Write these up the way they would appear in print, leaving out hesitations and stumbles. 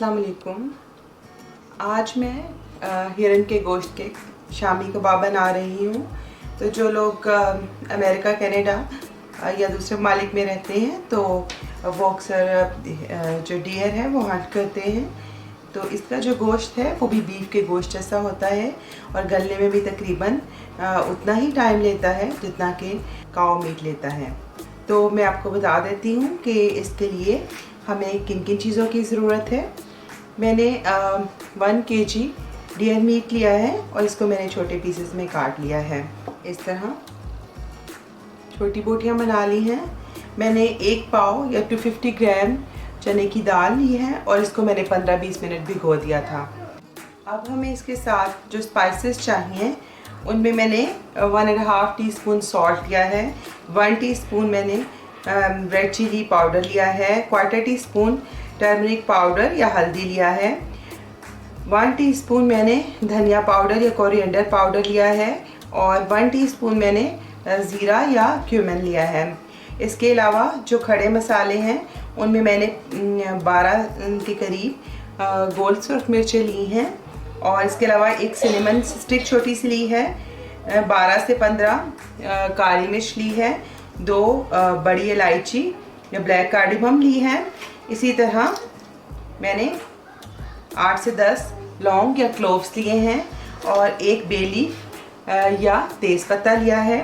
अस्सलाम वालेकुम। आज मैं हिरन के गोश्त के शामी कबाब बना रही हूँ। तो जो लोग अमेरिका, कनाडा या दूसरे ममालिक में रहते हैं तो वो अक्सर जो डियर है वो हंट करते हैं। तो इसका जो गोश्त है वो भी बीफ के गोश्त जैसा होता है और गलने में भी तकरीबन उतना ही टाइम लेता है जितना कि काऊ मीट लेता है। तो मैं आपको बता देती हूँ कि इसके लिए हमें किन किन चीज़ों की ज़रूरत है। मैंने 1 kg डियर मीट लिया है और इसको मैंने छोटे पीसेस में काट लिया है। इस तरह छोटी बोटियाँ बना ली हैं। मैंने 1 पाव या 250 ग्राम चने की दाल ली है और इसको मैंने 15-20 मिनट भिगो दिया था। अब हमें इसके साथ जो स्पाइसेस चाहिए उनमें मैंने 1.5 टीस्पून सॉल्ट लिया है, 1 टीस्पून मैंने रेड चिली पाउडर लिया है, 1/4 टीस्पून टर्मरिक पाउडर या हल्दी लिया है, 1 टीस्पून मैंने धनिया पाउडर या कोरिएंडर पाउडर लिया है और 1 टीस्पून मैंने ज़ीरा या क्यूमिन लिया है। इसके अलावा जो खड़े मसाले हैं उनमें मैंने 12 के करीब गोल सुर्ख मिर्चें ली हैं और इसके अलावा एक सिनेमन स्टिक छोटी सी ली है, 12 से 15 काली मिर्च ली है, 2 बड़ी इलायची या ब्लैक कार्डिमम ली है। इसी तरह मैंने 8 से 10 लौंग या क्लोव्स लिए हैं और 1 बे लीफ या तेज़पत्ता लिया है।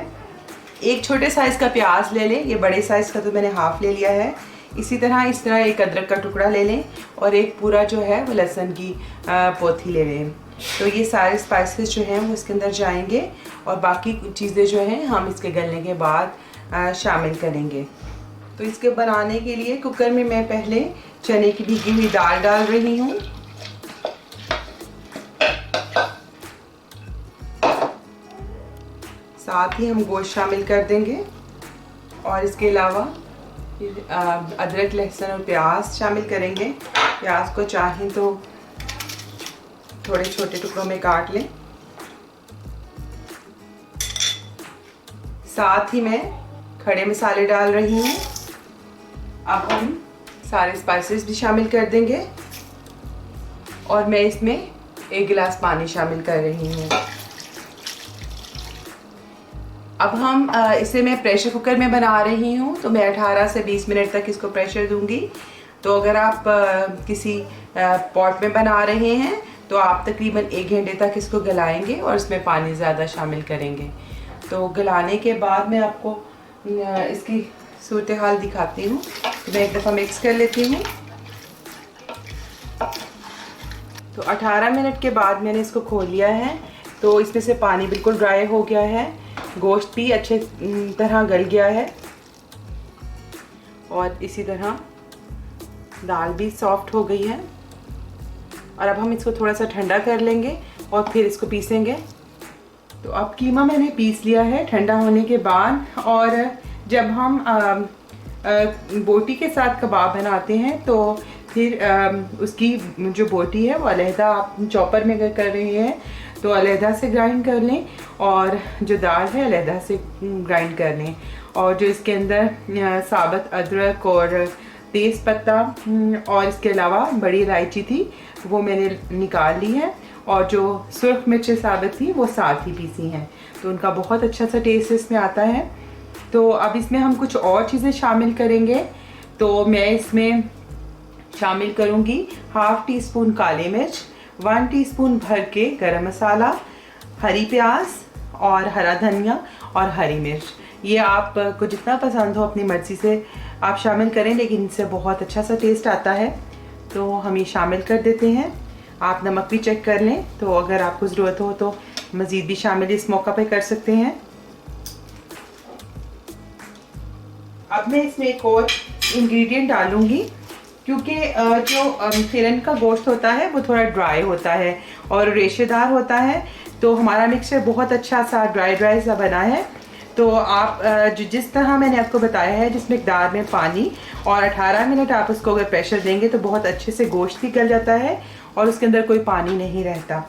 एक छोटे साइज़ का प्याज ले लें, ये बड़े साइज़ का तो मैंने हाफ़ ले लिया है। इसी तरह एक अदरक का टुकड़ा ले लें और एक पूरा जो है वो लहसुन की पोथी ले लें। तो ये सारे स्पाइसेस जो हैं वो इसके अंदर जाएंगे और बाकी चीज़ें जो हैं हम इसके गलने के बाद शामिल करेंगे। तो इसके बनाने के लिए कुकर में मैं पहले चने की भीगी हुई दाल डाल रही हूँ। साथ ही हम गोश्त शामिल कर देंगे और इसके अलावा अदरक, लहसुन और प्याज शामिल करेंगे। प्याज को चाहें तो थोड़े छोटे टुकड़ों में काट लें। साथ ही मैं खड़े मसाले डाल रही हूँ। अब हम सारे स्पाइसेस भी शामिल कर देंगे और मैं इसमें 1 गिलास पानी शामिल कर रही हूँ। अब हम इसे मैं प्रेशर कुकर में बना रही हूँ तो मैं 18 से 20 मिनट तक इसको प्रेशर दूंगी। तो अगर आप किसी पॉट में बना रहे हैं तो आप तकरीबन 1 घंटे तक इसको गलाएंगे और इसमें पानी ज़्यादा शामिल करेंगे। तो गलाने के बाद मैं आपको इसकी सूरत हाल दिखाती हूँ। मैं एक दफ़ा मिक्स कर लेती हूँ। तो 18 मिनट के बाद मैंने इसको खोल लिया है तो इसमें से पानी बिल्कुल ड्राई हो गया है, गोश्त भी अच्छे तरह गल गया है और इसी तरह दाल भी सॉफ्ट हो गई है। और अब हम इसको थोड़ा सा ठंडा कर लेंगे और फिर इसको पीसेंगे। तो अब कीमा मैंने पीस लिया है ठंडा होने के बाद। और जब हम बोटी के साथ कबाब बनाते हैं तो फिर उसकी जो बोटी है वो अलहदा, आप चॉपर में अगर कर रहे हैं तो अलहदा से ग्राइंड कर लें और जो दाल है अलहदा से ग्राइंड कर लें। और जो इसके अंदर साबुत अदरक और तेज़पत्ता और इसके अलावा बड़ी इलायची थी वो मैंने निकाल ली है और जो सुर्ख मिर्चें साबुत थी वो साथ ही पीसी हैं। तो उनका बहुत अच्छा सा टेस्ट इसमें आता है। तो अब इसमें हम कुछ और चीज़ें शामिल करेंगे। तो मैं इसमें शामिल करूँगी 1/2 टीस्पून काली मिर्च, 1 टीस्पून भर के गरम मसाला, हरी प्याज और हरा धनिया और हरी मिर्च। ये आपको जितना पसंद हो अपनी मर्ज़ी से आप शामिल करें, लेकिन इनसे बहुत अच्छा सा टेस्ट आता है। तो हम ये शामिल कर देते हैं। आप नमक भी चेक कर लें, तो अगर आपको ज़रूरत हो तो मज़ीद भी शामिल इस मौका पे कर सकते हैं। अब मैं इसमें एक और इंग्रेडिएंट डालूँगी क्योंकि जो हिरन का गोश्त होता है वो थोड़ा ड्राई होता है और रेशेदार होता है। तो हमारा मिक्सचर बहुत अच्छा सा ड्राई सा बना है। तो आप जिस तरह मैंने आपको बताया है, जिस मिकदार में पानी और 18 मिनट आप उसको अगर प्रेशर देंगे तो बहुत अच्छे से गोश्त भी गल जाता है और उसके अंदर कोई पानी नहीं रहता।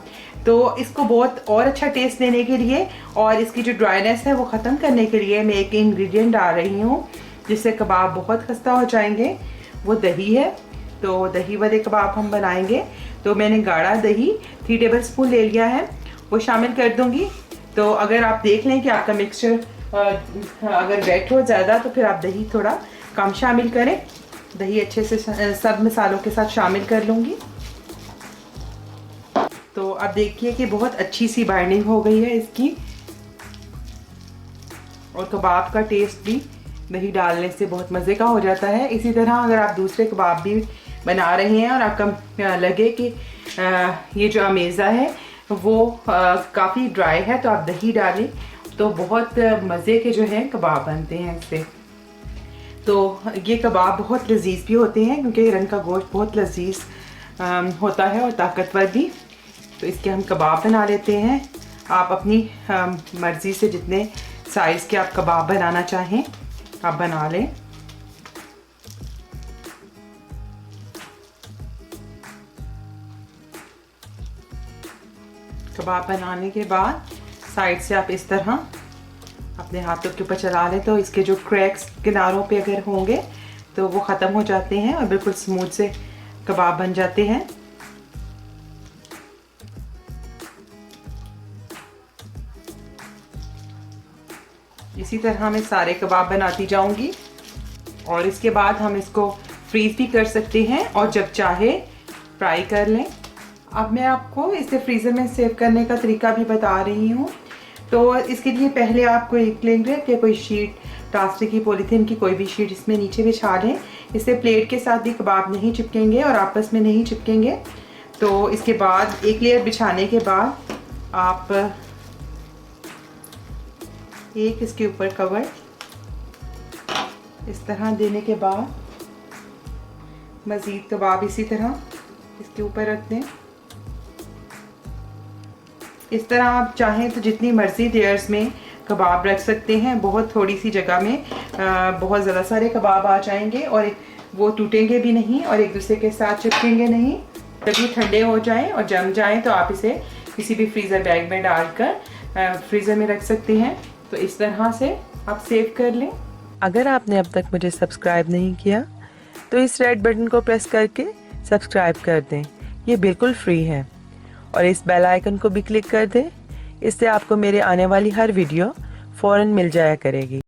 तो इसको बहुत और अच्छा टेस्ट देने के लिए और इसकी जो ड्राइनेस है वो ख़त्म करने के लिए मैं एक इंग्रेडिएंट डाल रही हूँ जिससे कबाब बहुत खस्ता हो जाएंगे। वो दही है। तो दही वाले कबाब हम बनाएंगे। तो मैंने गाढ़ा दही 3 टेबलस्पून ले लिया है, वो शामिल कर दूंगी। तो अगर आप देख लें कि आपका मिक्सचर अगर वेट हो ज़्यादा तो फिर आप दही थोड़ा कम शामिल करें। दही अच्छे से सब मसालों के साथ शामिल कर लूँगी। तो अब देखिए कि बहुत अच्छी सी बाइंडिंग हो गई है इसकी, और कबाब का टेस्ट भी दही डालने से बहुत मज़े का हो जाता है। इसी तरह अगर आप दूसरे कबाब भी बना रहे हैं और आपका लगे कि ये जो अमेज़ा है वो काफ़ी ड्राई है, तो आप दही डालें तो बहुत मज़े के जो हैं कबाब बनते हैं इससे। तो ये कबाब बहुत लजीज भी होते हैं क्योंकि हिरन का गोश्त बहुत लजीज होता है और ताकतवर भी। तो इसके हम कबाब बना लेते हैं। आप अपनी मर्ज़ी से जितने साइज़ के आप कबाब बनाना चाहें आप बना लें। कबाब बनाने के बाद साइड से आप इस तरह अपने हाथों के ऊपर चला लें तो इसके जो क्रैक्स किनारों पे अगर होंगे तो वो ख़त्म हो जाते हैं और बिल्कुल स्मूथ से कबाब बन जाते हैं। इसी तरह मैं सारे कबाब बनाती जाऊंगी और इसके बाद हम इसको फ्रीज़ भी कर सकते हैं और जब चाहे फ्राई कर लें। अब मैं आपको इसे फ्रीज़र में सेव करने का तरीका भी बता रही हूँ। तो इसके लिए पहले आपको एक लेंगे या कोई शीट, प्लास्टिक की, पॉलीथीन की कोई भी शीट इसमें नीचे बिछा लें। इससे प्लेट के साथ भी कबाब नहीं चिपकेंगे और आपस में नहीं चिपकेंगे। तो इसके बाद एक लेयर बिछाने के बाद आप एक इसके ऊपर कवर इस तरह देने के बाद मज़ीद कबाब इसी तरह इसके ऊपर रख दें। इस तरह आप चाहें तो जितनी मर्ज़ी लेयर्स में कबाब रख सकते हैं। बहुत थोड़ी सी जगह में बहुत ज़्यादा सारे कबाब आ जाएंगे और वो टूटेंगे भी नहीं और एक दूसरे के साथ चिपकेंगे नहीं। जब ये ठंडे हो जाएं और जम जाएं तो आप इसे किसी भी फ्रीज़र बैग में डालकर फ्रीज़र में रख सकते हैं। तो इस तरह से आप सेव कर लें। अगर आपने अब तक मुझे सब्सक्राइब नहीं किया तो इस रेड बटन को प्रेस करके सब्सक्राइब कर दें, ये बिल्कुल फ्री है। और इस बेल आइकन को भी क्लिक कर दें, इससे आपको मेरे आने वाली हर वीडियो फ़ौरन मिल जाया करेगी।